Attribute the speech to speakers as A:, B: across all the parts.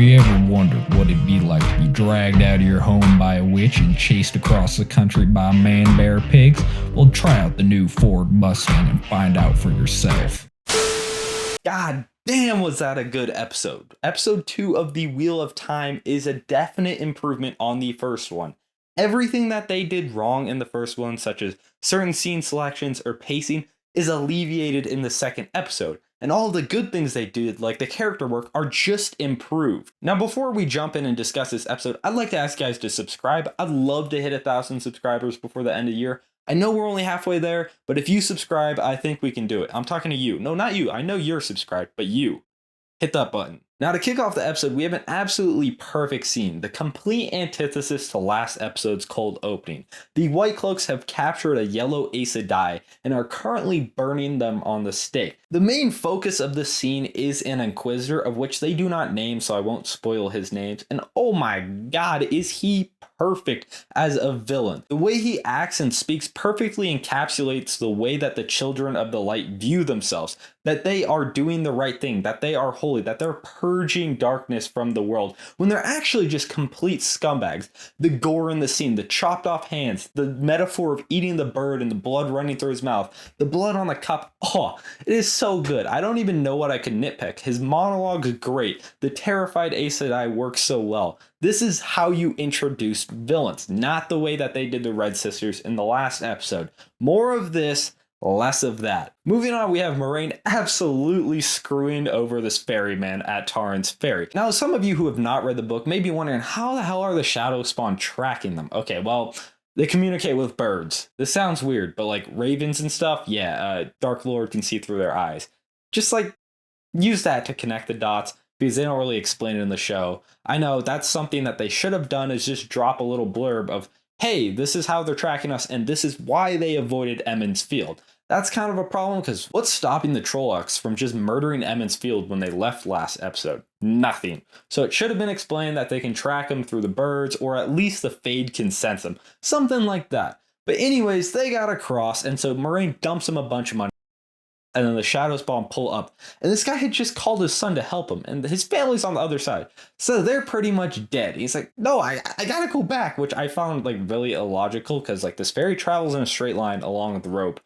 A: Have you ever wondered what it'd be like to be dragged out of your home by a witch and chased across the country by man-bear pigs? Well, try out the new Ford Mustang and find out for yourself.
B: God damn, was that a good episode. Episode 2 of The Wheel of Time is a definite improvement on the first one. Everything that they did wrong in the first one, such as certain scene selections or pacing, is alleviated in the second episode. And all the good things they did, like the character work, are just improved. Now, before we jump in and discuss this episode, I'd like to ask guys to subscribe. I'd love to hit 1,000 subscribers before the end of the year. I know we're only halfway there, but if you subscribe, I think we can do it. I'm talking to you. No, not you. I know you're subscribed, but you. Hit that button. Now, to kick off the episode, we have an absolutely perfect scene, the complete antithesis to last episode's cold opening. The White Cloaks have captured a yellow Aes Sedai and are currently burning them on the stake. The main focus of this scene is an Inquisitor, of which they do not name, so I won't spoil his names. And oh my god, is he perfect as a villain. The way he acts and speaks perfectly encapsulates the way that the Children of the Light view themselves, that they are doing the right thing, that they are holy, that they're purging darkness from the world, when they're actually just complete scumbags. The gore in the scene, the chopped off hands, the metaphor of eating the bird and the blood running through his mouth, the blood on the cup, it is so good. I don't even know what I could nitpick. His monologue is great. The terrified Aes Sedai works so well. This is how you introduce villains, not the way that they did the Red Sisters in the last episode. More of this, less of that. Moving on, we have Moiraine absolutely screwing over this ferryman at Taran's Ferry. Now, some of you who have not read the book may be wondering, how the hell are the Shadow Spawn tracking them? Okay, well, they communicate with birds. This sounds weird, but like ravens and stuff, yeah, Dark Lord can see through their eyes. Just like, use that to connect the dots, because they don't really explain it in the show. I know that's something that they should have done, is just drop a little blurb of, hey, this is how they're tracking us, and this is why they avoided Emond's Field. That's kind of a problem, because what's stopping the Trollocs from just murdering Emond's Field when they left last episode? Nothing. So it should have been explained that they can track them through the birds, or at least the Fade can sense them. Something like that. But anyways, they got across, and so Moiraine dumps them a bunch of money. And then the Shadow Spawn pull up. And this guy had just called his son to help him. And his family's on the other side. So they're pretty much dead. He's like, no, I gotta go back. Which I found like really illogical. Because like this ferry travels in a straight line along with the rope.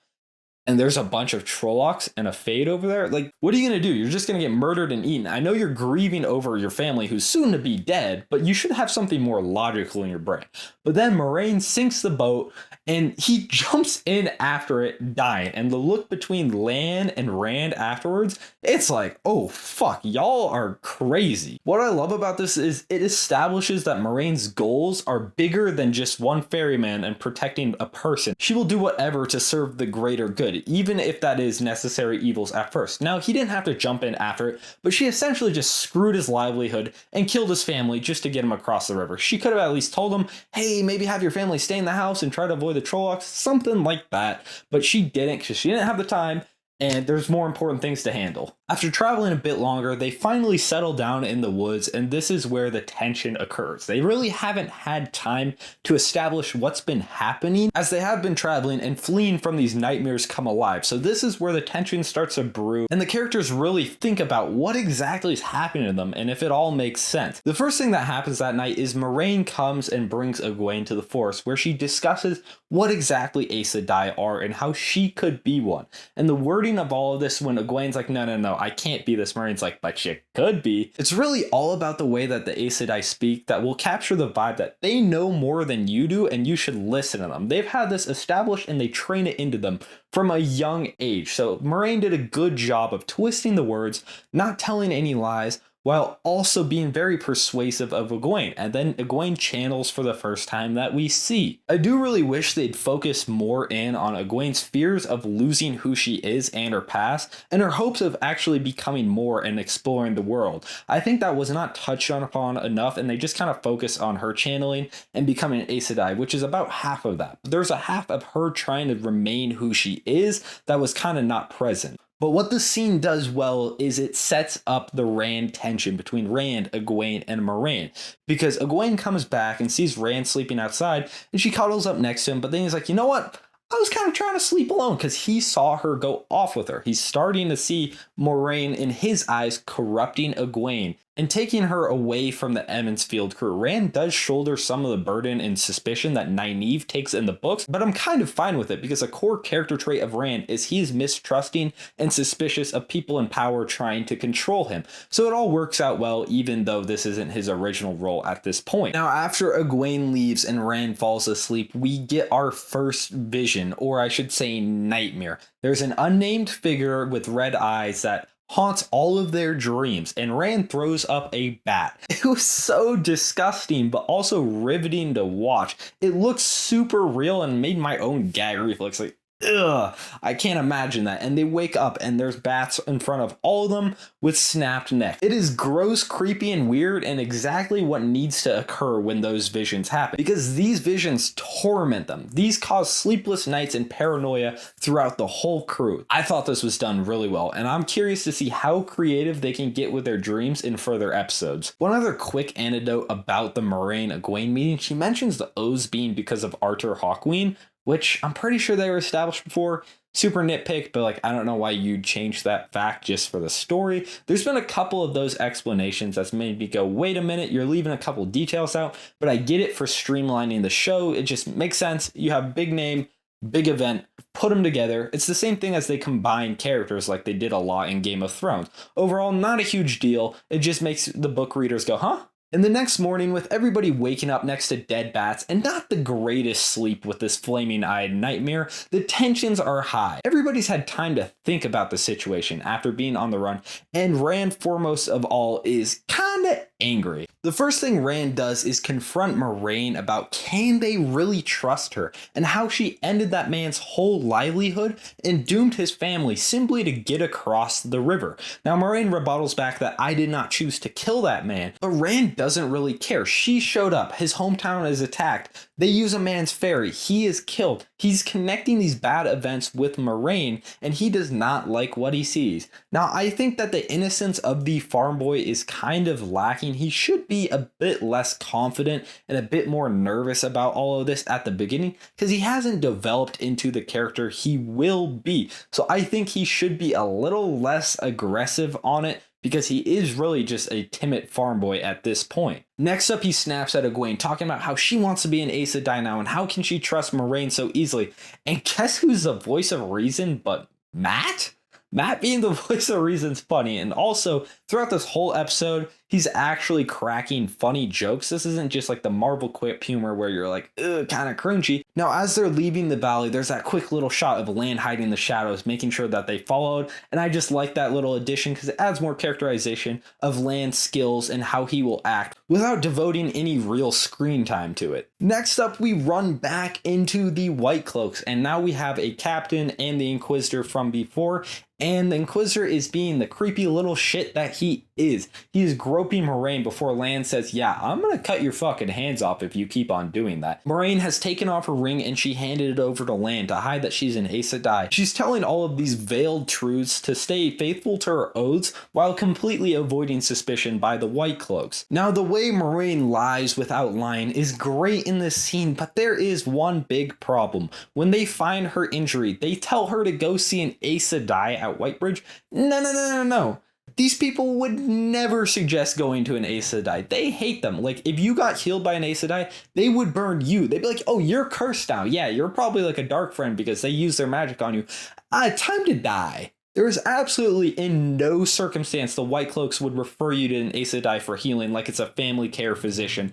B: And there's a bunch of Trollocs and a Fade over there. Like, what are you going to do? You're just going to get murdered and eaten. I know you're grieving over your family who's soon to be dead, but you should have something more logical in your brain. But then Moiraine sinks the boat and he jumps in after it, dying. And the look between Lan and Rand afterwards, it's like, oh fuck, y'all are crazy. What I love about this is it establishes that Moraine's goals are bigger than just one ferryman and protecting a person. She will do whatever to serve the greater good, even if that is necessary evils at first. Now, he didn't have to jump in after it, but she essentially just screwed his livelihood and killed his family just to get him across the river. She could have at least told him, hey, maybe have your family stay in the house and try to avoid the Trollocs, something like that. But she didn't, because she didn't have the time, and there's more important things to handle. After traveling a bit longer, they finally settle down in the woods, and this is where the tension occurs. They really haven't had time to establish what's been happening, as they have been traveling and fleeing from these nightmares come alive. So this is where the tension starts to brew, and the characters really think about what exactly is happening to them, and if it all makes sense. The first thing that happens that night is Moiraine comes and brings Egwene to the forest, where she discusses what exactly Aes Sedai are and how she could be one. And the wording of all of this, when Egwene's like, no, I can't be this, Moiraine's like, but you could be. It's really all about the way that the Aes Sedai speak that will capture the vibe that they know more than you do, and you should listen to them. They've had this established and they train it into them from a young age. So Moiraine did a good job of twisting the words, not telling any lies, while also being very persuasive of Egwene, and then Egwene channels for the first time that we see. I do really wish they'd focus more in on Egwene's fears of losing who she is and her past, and her hopes of actually becoming more and exploring the world. I think that was not touched upon enough, and they just kind of focus on her channeling and becoming an Aes Sedai, which is about half of that. But there's a half of her trying to remain who she is that was kind of not present. But what the scene does well is it sets up the Rand tension between Rand, Egwene, and Moiraine. Because Egwene comes back and sees Rand sleeping outside, and she cuddles up next to him, but then he's like, you know what? I was kind of trying to sleep alone because he saw her go off with her. He's starting to see Moiraine in his eyes corrupting Egwene and taking her away from the Emond's Field crew. Rand does shoulder some of the burden and suspicion that Nynaeve takes in the books, but I'm kind of fine with it because a core character trait of Rand is he's mistrusting and suspicious of people in power trying to control him. So it all works out well, even though this isn't his original role at this point. Now, after Egwene leaves and Rand falls asleep, we get our first vision, or I should say nightmare. There's an unnamed figure with red eyes that haunts all of their dreams, and Rand throws up a bat. It was so disgusting, but also riveting to watch. It looked super real and made my own gag reflex like, ugh, I can't imagine that. And they wake up and there's bats in front of all of them with snapped necks. It is gross, creepy, and weird, and exactly what needs to occur when those visions happen, because these visions torment them. These cause sleepless nights and paranoia throughout the whole crew. I thought this was done really well, and I'm curious to see how creative they can get with their dreams in further episodes. One other quick anecdote about the Moiraine Egwene meeting, she mentions the O's being because of Arthur Hawkwing, which I'm pretty sure they were established before. Super nitpick, but like, I don't know why you'd change that fact just for the story. There's been a couple of those explanations that's made me go, wait a minute, you're leaving a couple details out, but I get it for streamlining the show. It just makes sense. You have big name, big event, put them together. It's the same thing as they combine characters like they did a lot in Game of Thrones. Overall, not a huge deal. It just makes the book readers go, huh? And the next morning, with everybody waking up next to dead bats and not the greatest sleep with this flaming-eyed nightmare, the tensions are high. Everybody's had time to think about the situation after being on the run, and Rand, foremost of all, is kinda angry. The first thing Rand does is confront Moiraine about can they really trust her, and how she ended that man's whole livelihood and doomed his family simply to get across the river. Now Moiraine rebuttals back that I did not choose to kill that man, but Rand doesn't really care. She showed up, his hometown is attacked, they use a man's ferry, he is killed. He's connecting these bad events with Moiraine, and he does not like what he sees. Now I think that the innocence of the farm boy is kind of lacking. He should be a bit less confident and a bit more nervous about all of this at the beginning, because he hasn't developed into the character he will be. So I think he should be a little less aggressive on it, because he is really just a timid farm boy at this point. Next up, he snaps at Egwene, talking about how she wants to be an Aes Sedai now and how can she trust Moiraine so easily. And guess who's the voice of reason but Matt? Matt being the voice of reason's funny, and also throughout this whole episode, he's actually cracking funny jokes. This isn't just like the Marvel quip humor where you're like, ugh, kind of cringy. Now, as they're leaving the valley, there's that quick little shot of Lan hiding in the shadows, making sure that they followed, and I just like that little addition because it adds more characterization of Lan's skills and how he will act without devoting any real screen time to it. Next up, we run back into the White Cloaks, and now we have a captain and the Inquisitor from before, and the Inquisitor is being the creepy little shit that he is. He is groping Moiraine before Lan says, yeah, I'm gonna cut your fucking hands off if you keep on doing that. Moiraine has taken off her ring and she handed it over to Lan to hide that she's an Aes Sedai. She's telling all of these veiled truths to stay faithful to her oaths while completely avoiding suspicion by the White Cloaks. Now, the way Moiraine lies without lying is great in this scene, but there is one big problem. When they find her injury, they tell her to go see an Aes Sedai at Whitebridge. No. These people would never suggest going to an Aes Sedai. They hate them. Like, if you got healed by an Aes Sedai, they would burn you. They'd be like, oh, you're cursed now. Yeah, you're probably like a dark friend because they use their magic on you. Time to die. There is absolutely in no circumstance the White Cloaks would refer you to an Aes Sedai for healing like it's a family care physician.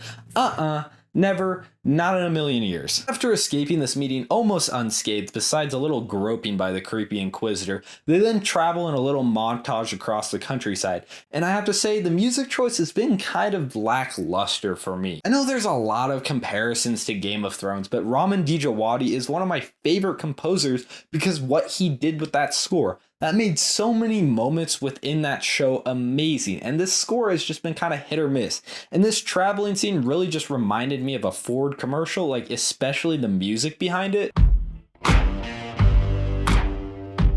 B: Never, not in a million years. After escaping this meeting almost unscathed, besides a little groping by the creepy Inquisitor, they then travel in a little montage across the countryside. And I have to say, the music choice has been kind of lackluster for me. I know there's a lot of comparisons to Game of Thrones, but Ramin Djawadi is one of my favorite composers because what he did with that score. That made so many moments within that show amazing, and this score has just been kind of hit or miss. And this traveling scene really just reminded me of a Ford commercial, like especially the music behind it.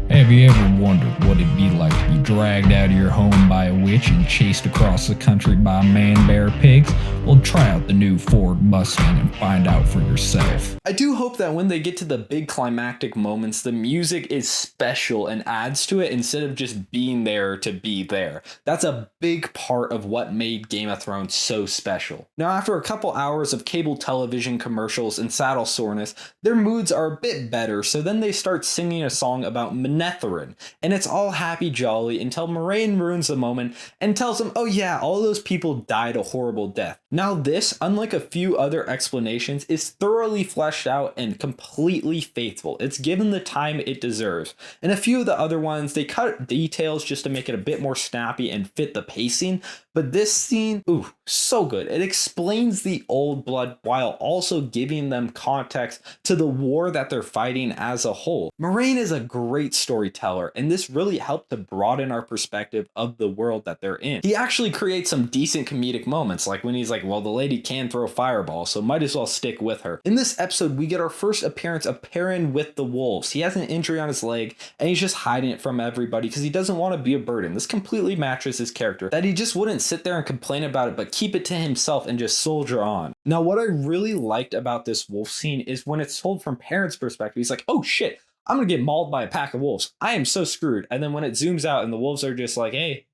A: Hey Have you ever wondered what it'd be like to be dragged out of your home by a witch and chased across the country by man-bear pigs? Well, try out the new Ford Mustang and find out for yourself.
B: I do hope that when they get to the big climactic moments, the music is special and adds to it instead of just being there to be there. That's a big part of what made Game of Thrones so special. Now, after a couple hours of cable television commercials and saddle soreness, their moods are a bit better, so then they start singing a song about Manetheren, and it's all happy jolly until Moiraine ruins the moment and tells them, oh yeah, all those people died a horrible death. Now this, unlike a few other explanations, is thoroughly fleshed out and completely faithful. It's given the time it deserves. And a few of the other ones, they cut details just to make it a bit more snappy and fit the pacing, but this scene, ooh, so good. It explains the old blood while also giving them context to the war that they're fighting as a whole. Moiraine is a great storyteller, and this really helped to broaden our perspective of the world that they're in. He actually creates some decent comedic moments, like when he's like, well, the lady can throw fireballs, so might as well stick with her. In this episode, we get our first appearance of Perrin with the wolves. He has an injury on his leg, and he's just hiding it from everybody because he doesn't want to be a burden. This completely matches his character, that he just wouldn't sit there and complain about it, but keep it to himself and just soldier on. Now, what I really liked about this wolf scene is when it's told from Perrin's perspective, he's like, oh shit, I'm gonna get mauled by a pack of wolves. I am so screwed. And then when it zooms out and the wolves are just like, hey,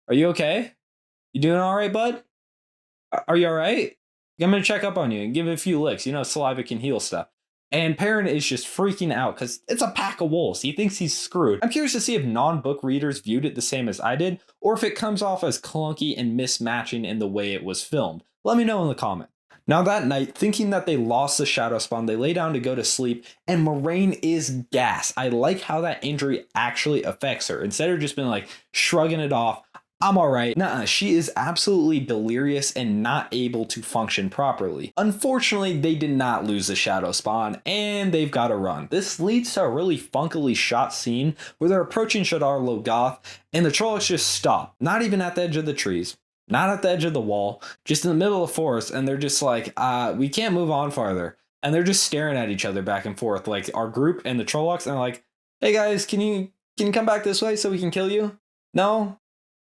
B: are you okay? You doing all right, bud? Are you all right? I'm gonna check up on you and give it a few licks. You know, saliva can heal stuff. And Perrin is just freaking out because it's a pack of wolves. He thinks he's screwed. I'm curious to see if non-book readers viewed it the same as I did, or if it comes off as clunky and mismatching in the way it was filmed. Let me know in the comments. Now that night, thinking that they lost the Shadow Spawn, they lay down to go to sleep, and Moiraine is gassed. I like how that injury actually affects her. Instead of just being like, shrugging it off, I'm alright. Nuh-uh, she is absolutely delirious and not able to function properly. Unfortunately, they did not lose the Shadow Spawn, and they've got to run. This leads to a really funkily shot scene where they're approaching Shadar Logoth, and the Trollocs just stop. Not even at the edge of the trees. Not at the edge of the wall, just in the middle of the forest, and they're just like, we can't move on farther. And they're just staring at each other back and forth, like our group and the Trollocs, and they're like, hey guys, can you come back this way so we can kill you? No?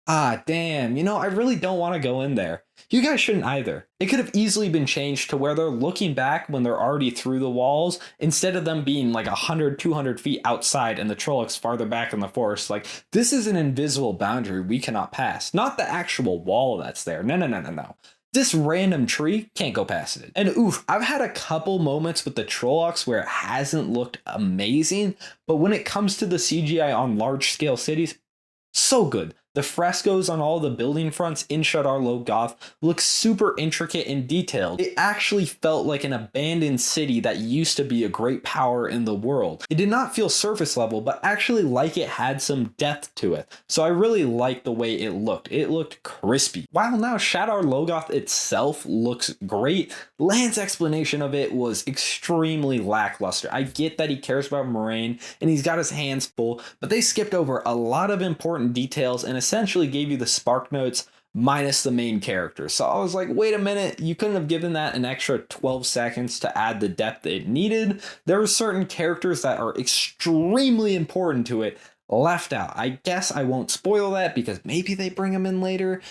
B: Ah, damn, you know, I really don't want to go in there. You guys shouldn't either. It could have easily been changed to where they're looking back when they're already through the walls, instead of them being like 100, 200 feet outside and the Trollocs farther back in the forest. Like, this is an invisible boundary we cannot pass. Not the actual wall that's there. No. This random tree can't go past it. And oof, I've had a couple moments with the Trollocs where it hasn't looked amazing, but when it comes to the CGI on large scale cities, so good. The frescoes on all the building fronts in Shadar Logoth look super intricate and detailed. It actually felt like an abandoned city that used to be a great power in the world. It did not feel surface level, but actually like it had some depth to it. So I really liked the way it looked. It looked crispy. While now Shadar Logoth itself looks great, Lance's explanation of it was extremely lackluster. I get that he cares about Moiraine and he's got his hands full, but they skipped over a lot of important details and essentially gave you the spark notes minus the main character. So I was like, wait a minute, you couldn't have given that an extra 12 seconds to add the depth it needed. There are certain characters that are extremely important to it left out. I guess I won't spoil that because maybe they bring them in later.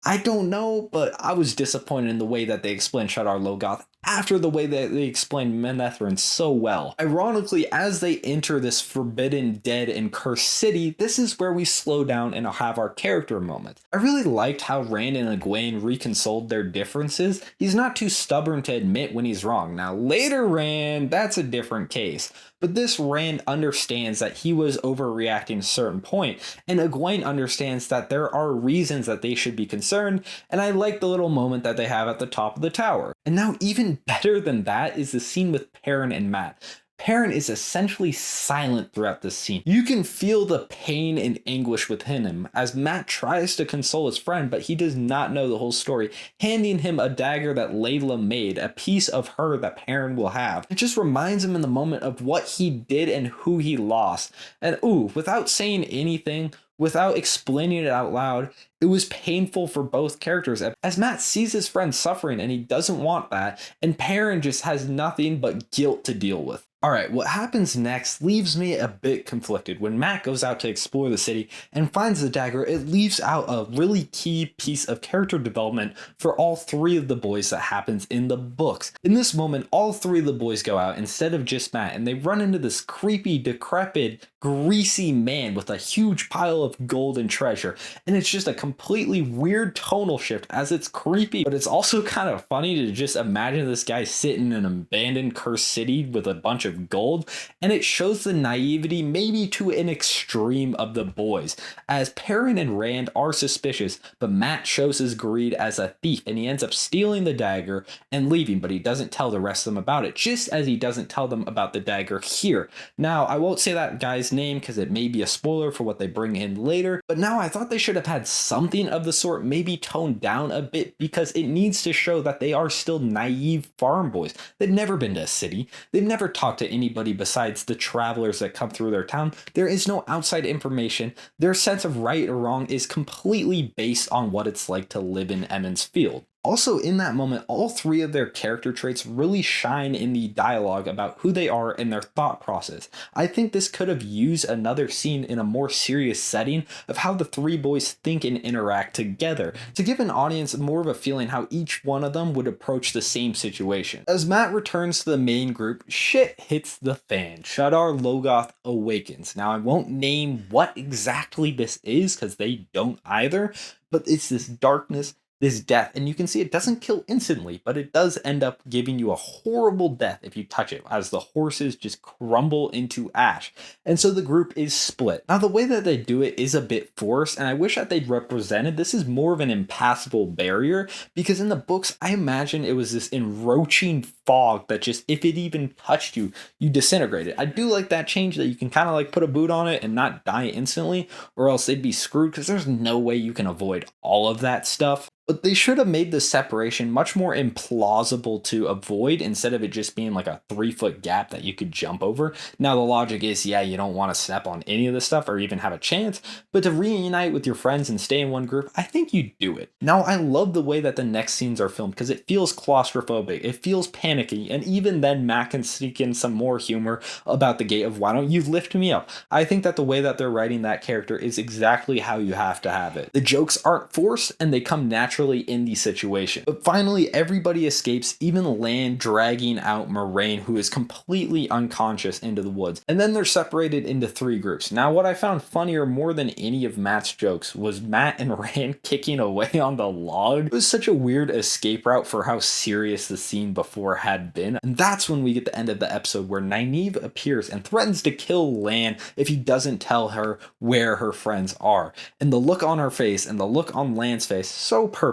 B: I don't know, but I was disappointed in the way that they explained Shadar Logoth after the way that they explained Manetheren so well. Ironically, as they enter this forbidden, dead, and cursed city, this is where we slow down and have our character moment. I really liked how Rand and Egwene reconciled their differences. He's not too stubborn to admit when he's wrong. Now later Rand, that's a different case. But this Rand understands that he was overreacting to a certain point, and Egwene understands that there are reasons that they should be concerned, and I like the little moment that they have at the top of the tower. And now even better than that is the scene with Perrin and Mat. Perrin is essentially silent throughout this scene. You can feel the pain and anguish within him as Mat tries to console his friend, but he does not know the whole story, handing him a dagger that Layla made, a piece of her that Perrin will have. It just reminds him in the moment of what he did and who he lost. And ooh, without saying anything, without explaining it out loud, it was painful for both characters as Mat sees his friend suffering and he doesn't want that, and Perrin just has nothing but guilt to deal with. Alright, what happens next leaves me a bit conflicted. When Matt goes out to explore the city and finds the dagger, it leaves out a really key piece of character development for all three of the boys that happens in the books. In this moment, all three of the boys go out instead of just Matt, and they run into this creepy, decrepit, greasy man with a huge pile of gold and treasure. And it's just a completely weird tonal shift as it's creepy, but it's also kind of funny to just imagine this guy sitting in an abandoned cursed city with a bunch of gold, and it shows the naivety maybe to an extreme of the boys, as Perrin and Rand are suspicious, but Matt shows his greed as a thief and he ends up stealing the dagger and leaving, but he doesn't tell the rest of them about it, just as he doesn't tell them about the dagger here. Now, I won't say that guy's name because it may be a spoiler for what they bring in later, but now I thought they should have had something of the sort, maybe toned down a bit, because it needs to show that they are still naive farm boys. They've never been to a city. They've never talked to anybody besides the travelers that come through their town. There is no outside information. Their sense of right or wrong is completely based on what it's like to live in Emond's Field. Also, in that moment, all three of their character traits really shine in the dialogue about who they are and their thought process. I think this could have used another scene in a more serious setting of how the three boys think and interact together, to give an audience more of a feeling how each one of them would approach the same situation. As Matt returns to the main group, shit hits the fan. Shadar Logoth awakens. Now, I won't name what exactly this is because they don't either, but it's this darkness, this death, and you can see it doesn't kill instantly, but it does end up giving you a horrible death if you touch it, as the horses just crumble into ash. And so the group is split. Now, the way that they do it is a bit forced, and I wish that they'd represented this is more of an impassable barrier, because in the books, I imagine it was this enroaching fog that just, if it even touched you, you disintegrated. I do like that change that you can kind of like put a boot on it and not die instantly, or else they'd be screwed, because there's no way you can avoid all of that stuff. But they should have made the separation much more implausible to avoid instead of it just being like a 3-foot gap that you could jump over. Now, the logic is, yeah, you don't want to step on any of this stuff or even have a chance, but to reunite with your friends and stay in one group, I think you do it. Now, I love the way that the next scenes are filmed because it feels claustrophobic, it feels panicky, and even then Matt can sneak in some more humor about the gate of, why don't you lift me up? I think that the way that they're writing that character is exactly how you have to have it. The jokes aren't forced and they come naturally in the situation. But finally, everybody escapes, even Lan dragging out Moraine, who is completely unconscious, into the woods. And then they're separated into 3 groups. Now, what I found funnier more than any of Matt's jokes was Matt and Rand kicking away on the log. It was such a weird escape route for how serious the scene before had been. And that's when we get the end of the episode where Nynaeve appears and threatens to kill Lan if he doesn't tell her where her friends are. And the look on her face and the look on Lan's face, so perfect.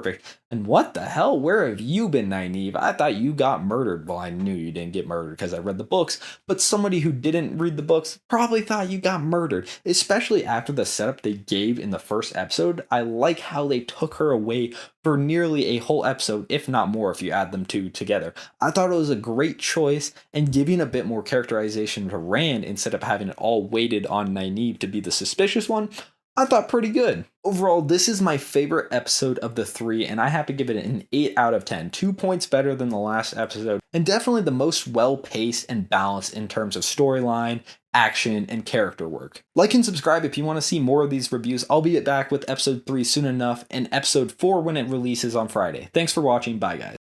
B: And what the hell? Where have you been, Nynaeve? I thought you got murdered. Well, I knew you didn't get murdered because I read the books, but somebody who didn't read the books probably thought you got murdered, especially after the setup they gave in the first episode. I like how they took her away for nearly a whole episode, if not more if you add them two together. I thought it was a great choice, and giving a bit more characterization to Rand instead of having it all weighted on Nynaeve to be the suspicious one, I thought pretty good. Overall, this is my favorite episode of the 3, and I have to give it an 8 out of 10. 2 points better than the last episode, and definitely the most well-paced and balanced in terms of storyline, action, and character work. Like and subscribe if you want to see more of these reviews. I'll be back with episode 3 soon enough, and episode 4 when it releases on Friday. Thanks for watching. Bye, guys.